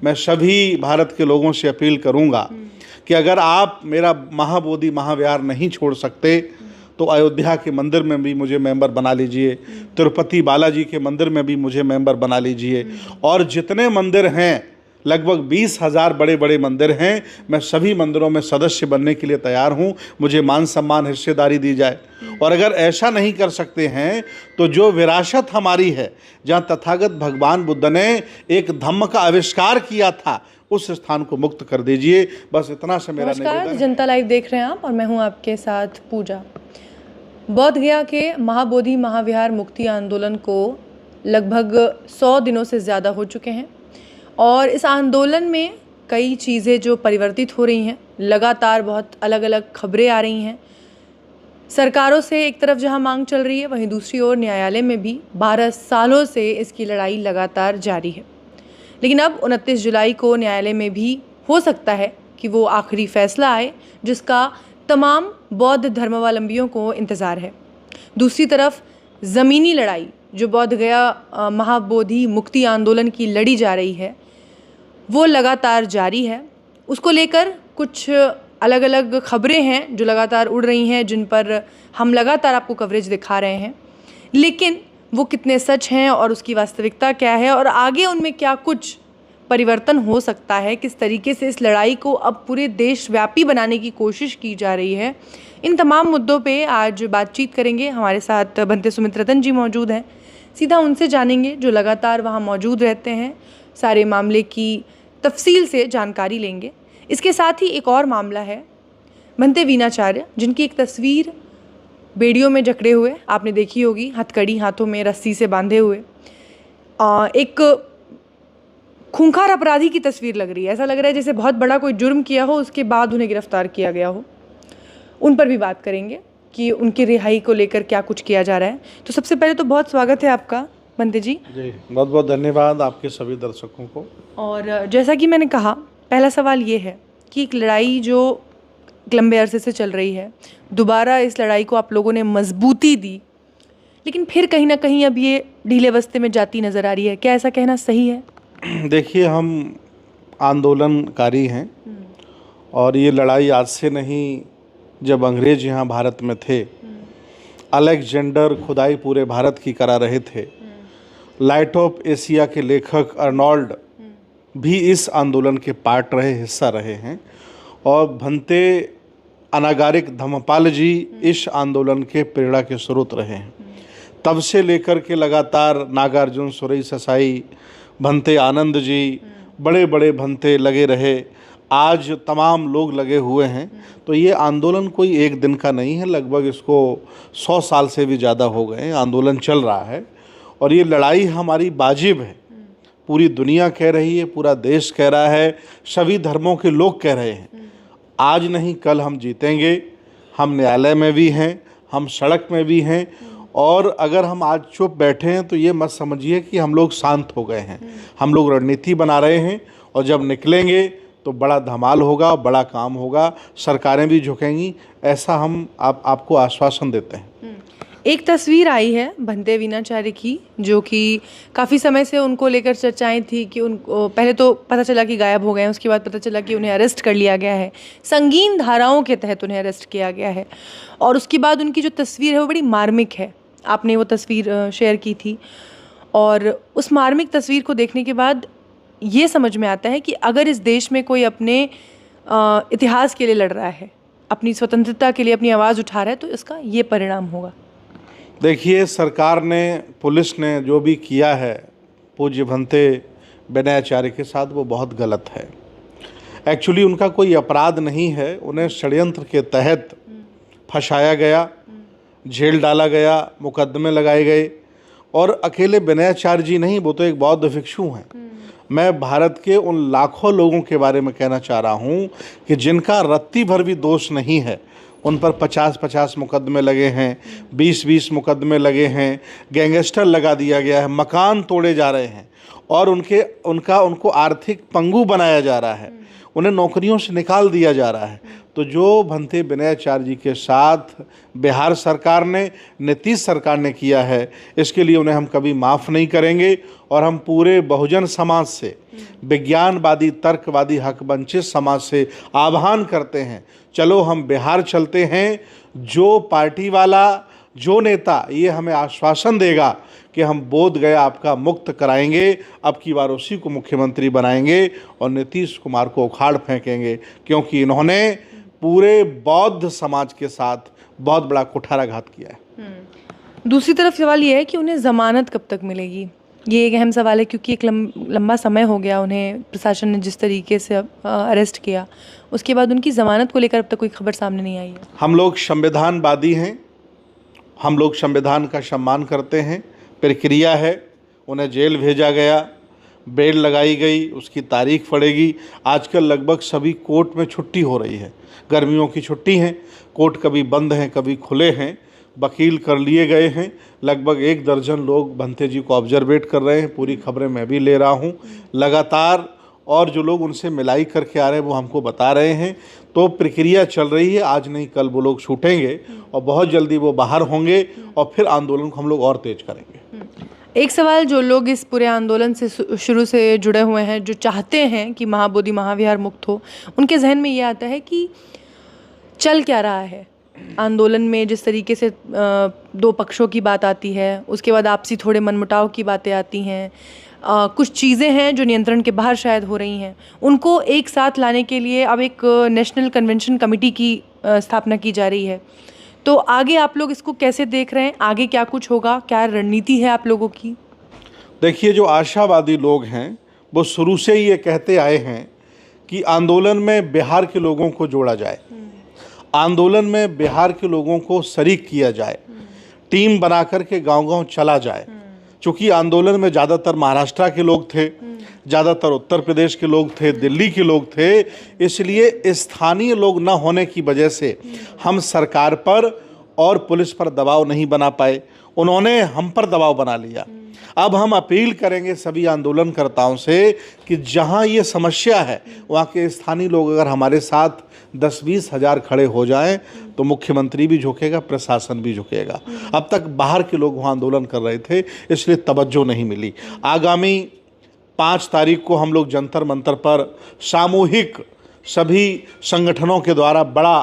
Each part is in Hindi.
मैं सभी भारत के लोगों से अपील करूंगा कि अगर आप मेरा महाबोधि महाविहार नहीं छोड़ सकते तो अयोध्या के मंदिर में भी मुझे मेंबर बना लीजिए, तिरुपति बालाजी के मंदिर में भी मुझे मेंबर बना लीजिए, और जितने मंदिर हैं लगभग 20,000 बड़े बड़े मंदिर हैं, मैं सभी मंदिरों में सदस्य बनने के लिए तैयार हूं। मुझे मान सम्मान हिस्सेदारी दी जाए। और अगर ऐसा नहीं कर सकते हैं तो जो विरासत हमारी है, जहां तथागत भगवान बुद्ध ने एक धम्म का आविष्कार किया था, उस स्थान को मुक्त कर दीजिए। बस इतना से मेरा निवेदन नमस्कार, जनता लाइव देख रहे हैं आप और मैं हूं आपके साथ पूजा। बोध गया के महाबोधि महाविहार मुक्ति आंदोलन को लगभग 100 दिनों से ज़्यादा हो चुके हैं और इस आंदोलन में कई चीज़ें जो परिवर्तित हो रही हैं, लगातार बहुत अलग अलग खबरें आ रही हैं। सरकारों से एक तरफ जहां मांग चल रही है, वहीं दूसरी ओर न्यायालय में भी 12 सालों से इसकी लड़ाई लगातार जारी है। लेकिन अब 29 जुलाई को न्यायालय में भी हो सकता है कि वो आखिरी फैसला आए जिसका तमाम बौद्ध धर्मावलंबियों को इंतज़ार है। दूसरी तरफ ज़मीनी लड़ाई जो बोध गया महाबोधि मुक्ति आंदोलन की लड़ी जा रही है, वो लगातार जारी है। उसको लेकर कुछ अलग अलग खबरें हैं जो लगातार उड़ रही हैं, जिन पर हम लगातार आपको कवरेज दिखा रहे हैं, लेकिन वो कितने सच हैं और उसकी वास्तविकता क्या है और आगे उनमें क्या कुछ परिवर्तन हो सकता है, किस तरीके से इस लड़ाई को अब पूरे देशव्यापी बनाने की कोशिश की जा रही है, इन तमाम मुद्दों पे आज बातचीत करेंगे। हमारे साथ भंते सुमित रतन जी मौजूद हैं। सीधा उनसे जानेंगे जो लगातार वहाँ मौजूद रहते हैं, सारे मामले की तफसील से जानकारी लेंगे। इसके साथ ही एक और मामला है भंते वीणाचार्य, जिनकी एक तस्वीर बेड़ियों में जकड़े हुए आपने देखी होगी, हथकड़ी हाथों में रस्सी से बांधे हुए, एक खूंखार अपराधी की तस्वीर लग रही है। ऐसा लग रहा है जैसे बहुत बड़ा कोई जुर्म किया हो, उसके बाद उन्हें गिरफ्तार किया गया हो। उन पर भी बात करेंगे कि उनकी रिहाई को लेकर क्या कुछ किया जा रहा है। तो सबसे पहले तो बहुत स्वागत है आपका भंते जी। बहुत बहुत धन्यवाद आपके सभी दर्शकों को। और जैसा कि मैंने कहा, पहला सवाल ये है कि एक लड़ाई जो लंबे अरसे से चल रही है, दोबारा इस लड़ाई को आप लोगों ने मजबूती दी, लेकिन फिर कहीं ना कहीं अब ये ढीले बस्ते में जाती नज़र आ रही है। क्या ऐसा कहना सही है? देखिए, हम आंदोलनकारी हैं और ये लड़ाई आज से नहीं, जब अंग्रेज यहाँ भारत में थे, अलेक्जेंडर खुदाई पूरे भारत की करा रहे थे। लाइट ऑफ एशिया के लेखक अर्नोल्ड भी इस आंदोलन के पार्ट रहे, हिस्सा रहे हैं। और भंते अनागारिक धम्मपाल जी इस आंदोलन के प्रेरणा के स्रोत रहे हैं। तब से लेकर के लगातार नागार्जुन सुरई ससाई, भंते आनंद जी, बड़े बड़े भंते लगे रहे, आज तमाम लोग लगे हुए हैं। तो ये आंदोलन कोई एक दिन का नहीं है, लगभग इसको 100 साल से भी ज़्यादा हो गए आंदोलन चल रहा है। और ये लड़ाई हमारी वाजिब है, पूरी दुनिया कह रही है, पूरा देश कह रहा है, सभी धर्मों के लोग कह रहे हैं। आज नहीं कल हम जीतेंगे। हम न्यायालय में भी हैं, हम सड़क में भी हैं, और अगर हम आज चुप बैठे हैं तो ये मत समझिए कि हम लोग शांत हो गए हैं। हम लोग रणनीति बना रहे हैं और जब निकलेंगे तो बड़ा धमाल होगा, बड़ा काम होगा, सरकारें भी झुकेंगी, ऐसा हम आपको आश्वासन देते हैं। एक तस्वीर आई है भंते वीणाचार्य की, जो कि काफ़ी समय से उनको लेकर चर्चाएं थी कि उनको पहले तो पता चला कि गायब हो गए हैं, उसके बाद पता चला कि उन्हें अरेस्ट कर लिया गया है, संगीन धाराओं के तहत उन्हें अरेस्ट किया गया है। और उसके बाद उनकी जो तस्वीर है वो बड़ी मार्मिक है। आपने वो तस्वीर शेयर की थी और उस मार्मिक तस्वीर को देखने के बाद ये समझ में आता है कि अगर इस देश में कोई अपने इतिहास के लिए लड़ रहा है, अपनी स्वतंत्रता के लिए अपनी आवाज़ उठा रहा है, तो इसका ये परिणाम होगा। देखिए, सरकार ने, पुलिस ने जो भी किया है पूज्य भंते वीणाचार्य के साथ, वो बहुत गलत है। एक्चुअली उनका कोई अपराध नहीं है, उन्हें षड्यंत्र के तहत फंसाया गया, जेल डाला गया, मुकदमे लगाए गए। और अकेले वीणाचार्य जी नहीं, वो तो एक बौद्ध भिक्षु हैं। मैं भारत के उन लाखों लोगों के बारे में कहना चाह रहा हूँ कि जिनका रत्ती भर भी दोष नहीं है, उन पर 50-50 मुकदमे लगे हैं, 20-20 मुकदमे लगे हैं, गैंगस्टर लगा दिया गया है, मकान तोड़े जा रहे हैं। और उनको आर्थिक पंगु बनाया जा रहा है, उन्हें नौकरियों से निकाल दिया जा रहा है। तो जो भंते विनय आचार्य जी के साथ बिहार सरकार ने, नीतीश सरकार ने किया है, इसके लिए उन्हें हम कभी माफ़ नहीं करेंगे। और हम पूरे बहुजन समाज से, विज्ञानवादी, तर्कवादी, हक वंचित समाज से आह्वान करते हैं, चलो हम बिहार चलते हैं। जो पार्टी वाला, जो नेता ये हमें आश्वासन देगा कि हम बोध गया आपका मुक्त कराएंगे, अब की बार उसी को मुख्यमंत्री बनाएंगे और नीतीश कुमार को उखाड़ फेंकेंगे, क्योंकि इन्होंने पूरे बौद्ध समाज के साथ बहुत बड़ा कुठाराघात किया है। दूसरी तरफ सवाल ये है कि उन्हें ज़मानत कब तक मिलेगी, ये एक अहम सवाल है, क्योंकि एक लंबा समय हो गया उन्हें प्रशासन ने जिस तरीके से अरेस्ट किया, उसके बाद उनकी ज़मानत को लेकर अब तक कोई खबर सामने नहीं आई है। हम लोग संविधानवादी हैं, हम लोग संविधान का सम्मान करते हैं। प्रक्रिया है, उन्हें जेल भेजा गया, बेल लगाई गई, उसकी तारीख पड़ेगी। आजकल लगभग सभी कोर्ट में छुट्टी हो रही है, गर्मियों की छुट्टी हैं, कोर्ट कभी बंद हैं कभी खुले हैं, वकील कर लिए गए हैं। लगभग 1 दर्जन लोग भंते जी को ऑब्जर्वेट कर रहे हैं, पूरी खबरें मैं भी ले रहा हूँ लगातार, और जो लोग उनसे मिलाई करके आ रहे हैं वो हमको बता रहे हैं। तो प्रक्रिया चल रही है, आज नहीं कल वो लोग छूटेंगे और बहुत जल्दी वो बाहर होंगे और फिर आंदोलन को हम लोग और तेज करेंगे। एक सवाल, जो लोग इस पूरे आंदोलन से शुरू से जुड़े हुए हैं, जो चाहते हैं कि महाबोधि महाविहार मुक्त हो, उनके जहन में ये आता है कि चल क्या रहा है आंदोलन में। जिस तरीके से 2 पक्षों की बात आती है, उसके बाद आपसी थोड़े मनमुटाव की बातें आती हैं, कुछ चीज़ें हैं जो नियंत्रण के बाहर शायद हो रही हैं, उनको एक साथ लाने के लिए अब एक नेशनल कन्वेंशन कमेटी की स्थापना की जा रही है। तो आगे आप लोग इसको कैसे देख रहे हैं, आगे क्या कुछ होगा, क्या रणनीति है आप लोगों की? देखिए, जो आशावादी लोग हैं वो शुरू से ही ये कहते आए हैं कि आंदोलन में बिहार के लोगों को जोड़ा जाए, आंदोलन में बिहार के लोगों को शरीक किया जाए, टीम बना कर के गांव-गांव चला जाए। चूँकि आंदोलन में ज़्यादातर महाराष्ट्र के लोग थे, ज़्यादातर उत्तर प्रदेश के लोग थे, दिल्ली के लोग थे, इसलिए स्थानीय लोग न होने की वजह से हम सरकार पर और पुलिस पर दबाव नहीं बना पाए, उन्होंने हम पर दबाव बना लिया। अब हम अपील करेंगे सभी आंदोलनकर्ताओं से कि जहां ये समस्या है वहां के स्थानीय लोग अगर हमारे साथ 10-20 हज़ार खड़े हो जाएं तो मुख्यमंत्री भी झुकेगा, प्रशासन भी झुकेगा। अब तक बाहर के लोग वहाँ आंदोलन कर रहे थे, इसलिए तवज्जो नहीं मिली। आगामी 5 तारीख को हम लोग जंतर मंतर पर सामूहिक सभी संगठनों के द्वारा बड़ा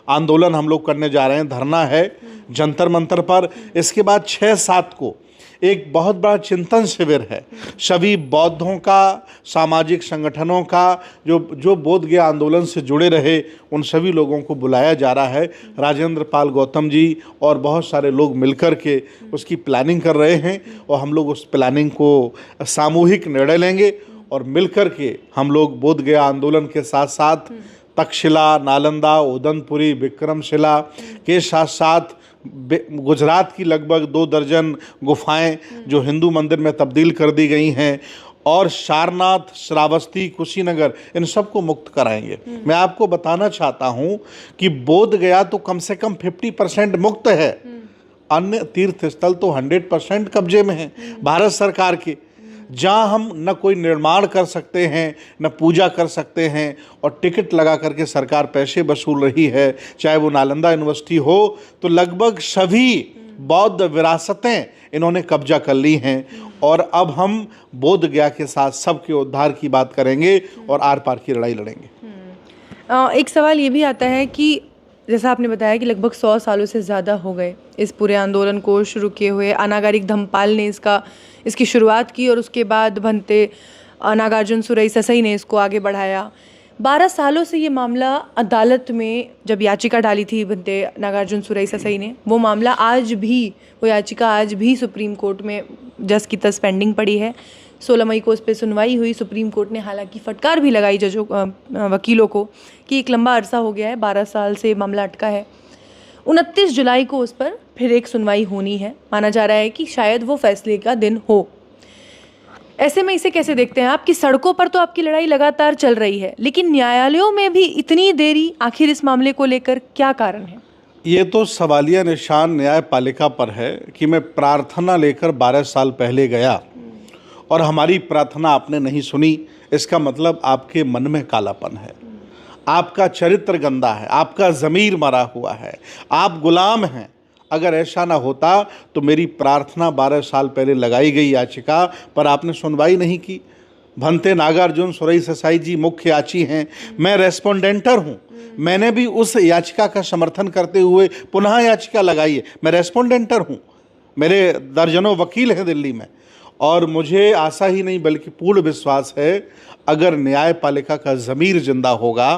आंदोलन हम लोग करने जा रहे हैं, धरना है जंतर मंतर पर। इसके बाद 6-7 को एक बहुत बड़ा चिंतन शिविर है, सभी बौद्धों का, सामाजिक संगठनों का, जो बोध गया आंदोलन से जुड़े रहे, उन सभी लोगों को बुलाया जा रहा है। राजेंद्र पाल गौतम जी और बहुत सारे लोग मिलकर के उसकी प्लानिंग कर रहे हैं और हम लोग उस प्लानिंग को सामूहिक निर्णय लेंगे और मिलकर के हम लोग बोध गया आंदोलन के साथ साथ तक्षशिला, नालंदा, उदनपुरी, विक्रमशिला के साथ साथ गुजरात की लगभग 2 दर्जन गुफाएं जो हिंदू मंदिर में तब्दील कर दी गई हैं और सारनाथ, श्रावस्ती, कुशीनगर, इन सबको मुक्त कराएंगे। मैं आपको बताना चाहता हूं कि बोध गया तो कम से कम 50% मुक्त है, अन्य तीर्थ स्थल तो 100% कब्जे में है भारत सरकार के, जहाँ हम न कोई निर्माण कर सकते हैं, न पूजा कर सकते हैं और टिकट लगा करके सरकार पैसे वसूल रही है। चाहे वो नालंदा यूनिवर्सिटी हो, तो लगभग सभी बौद्ध विरासतें इन्होंने कब्जा कर ली हैं और अब हम बोध गया के साथ सबके उद्धार की बात करेंगे और आर पार की लड़ाई लड़ेंगे। एक सवाल ये भी आता है कि जैसा आपने बताया कि लगभग 100 सालों से ज़्यादा हो गए इस पूरे आंदोलन को शुरू किए हुए। अनागारिक धम्मपाल ने इसकी शुरुआत की और उसके बाद भंते नागार्जुन सुरई ससई ने इसको आगे बढ़ाया। 12 सालों से ये मामला अदालत में जब याचिका डाली थी भंते नागार्जुन सुरई ससई ने, वो मामला वो याचिका आज भी सुप्रीम कोर्ट में जस की तस पेंडिंग पड़ी है। 16 मई को उस पर सुनवाई हुई। सुप्रीम कोर्ट ने हालांकि फटकार भी लगाई वकीलों को कि एक लंबा अरसा हो गया है, 12 साल से मामला अटका है। 29 जुलाई को उस पर फिर एक सुनवाई होनी है। माना जा रहा है कि शायद वो फैसले का दिन हो। ऐसे में इसे कैसे देखते हैं आप कि सड़कों पर तो आपकी लड़ाई लगातार चल रही है, लेकिन न्यायालयों में भी इतनी देरी, आखिर इस मामले को लेकर क्या कारण है? ये तो सवालिया निशान न्यायपालिका पर है कि मैं प्रार्थना लेकर 12 साल पहले गया और हमारी प्रार्थना आपने नहीं सुनी, इसका मतलब आपके मन में कालापन है, आपका चरित्र गंदा है, आपका ज़मीर मरा हुआ है, आप गुलाम हैं। अगर ऐसा ना होता तो मेरी प्रार्थना 12 साल पहले लगाई गई याचिका पर आपने सुनवाई नहीं की। भंते नागार्जुन सुरई ससाई जी मुख्य याची हैं, मैं रेस्पोंडेंटर हूँ, मैंने भी उस याचिका का समर्थन करते हुए पुनः याचिका लगाई है। मैं रेस्पोंडेंटर हूँ, मेरे दर्जनों वकील हैं दिल्ली में, और मुझे आशा ही नहीं बल्कि पूर्ण विश्वास है अगर न्यायपालिका का ज़मीर जिंदा होगा,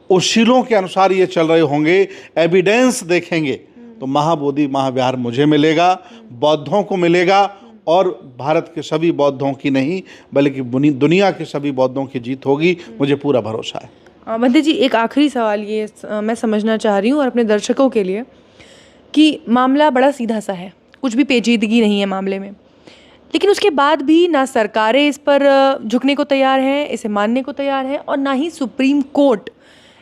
उसूलों के अनुसार ये चल रहे होंगे, एविडेंस देखेंगे, तो महाबोधि महाविहार मुझे मिलेगा, बौद्धों को मिलेगा, और भारत के सभी बौद्धों की नहीं बल्कि दुनिया के सभी बौद्धों की जीत होगी, मुझे पूरा भरोसा है। भंते जी, एक आखिरी सवाल ये मैं समझना चाह रही हूँ और अपने दर्शकों के लिए कि मामला बड़ा सीधा सा है, कुछ भी पेचीदगी नहीं है मामले में, लेकिन उसके बाद भी ना सरकारें इस पर झुकने को तैयार हैं, इसे मानने को तैयार है, और ना ही सुप्रीम कोर्ट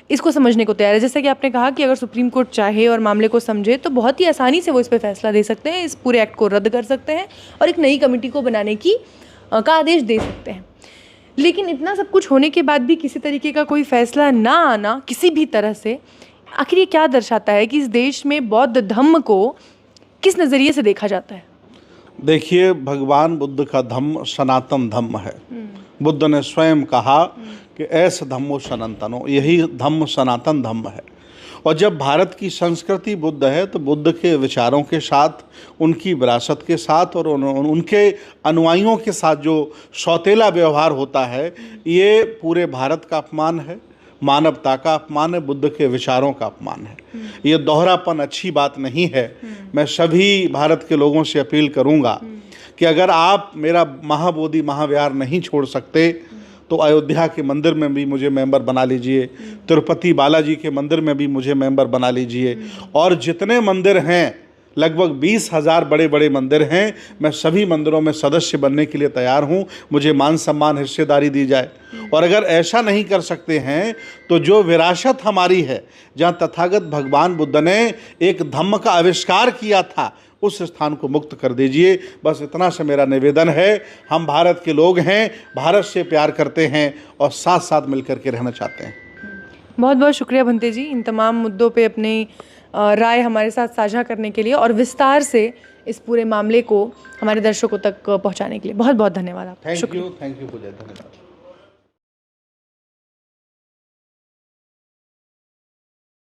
इसको समझने को तैयार है। जैसे कि आपने कहा कि अगर सुप्रीम कोर्ट चाहे और मामले को समझे तो बहुत ही आसानी से वो इस पर फैसला दे सकते हैं, इस पूरे एक्ट को रद्द कर सकते हैं और एक नई कमेटी को बनाने का आदेश दे सकते हैं। लेकिन इतना सब कुछ होने के बाद भी किसी तरीके का कोई फैसला ना आना किसी भी तरह से, आखिर ये क्या दर्शाता है कि इस देश में बौद्ध धम्म को किस नज़रिए से देखा जाता है? देखिए, भगवान बुद्ध का धम्म सनातन धम्म है। बुद्ध ने स्वयं कहा कि ऐस धम्मो सनातनो, यही धम्म सनातन धम्म है। और जब भारत की संस्कृति बुद्ध है तो बुद्ध के विचारों के साथ, उनकी विरासत के साथ और उनके अनुयायियों के साथ जो सौतेला व्यवहार होता है, ये पूरे भारत का अपमान है, मानवता का अपमान है, बुद्ध के विचारों का अपमान है। ये दोहरापन अच्छी बात नहीं है। मैं सभी भारत के लोगों से अपील करूंगा कि अगर आप मेरा महाबोधि महाविहार नहीं छोड़ सकते तो अयोध्या के मंदिर में भी मुझे मेंबर बना लीजिए, तिरुपति बालाजी के मंदिर में भी मुझे मेंबर बना लीजिए, और जितने मंदिर हैं, लगभग 20,000 बड़े बड़े मंदिर हैं, मैं सभी मंदिरों में सदस्य बनने के लिए तैयार हूं। मुझे मान सम्मान हिस्सेदारी दी जाए। और अगर ऐसा नहीं कर सकते हैं तो जो विरासत हमारी है, जहां तथागत भगवान बुद्ध ने एक धम्म का आविष्कार किया था, उस स्थान को मुक्त कर दीजिए। बस इतना से मेरा निवेदन है। हम भारत के लोग हैं, भारत से प्यार करते हैं और साथ साथ मिलकर के रहना चाहते हैं। बहुत बहुत शुक्रिया भंते जी, इन तमाम मुद्दों पे अपनी राय हमारे साथ साझा करने के लिए और विस्तार से इस पूरे मामले को हमारे दर्शकों तक पहुंचाने के लिए बहुत बहुत धन्यवाद आपका। थैंक यू पूजा, धन्यवाद।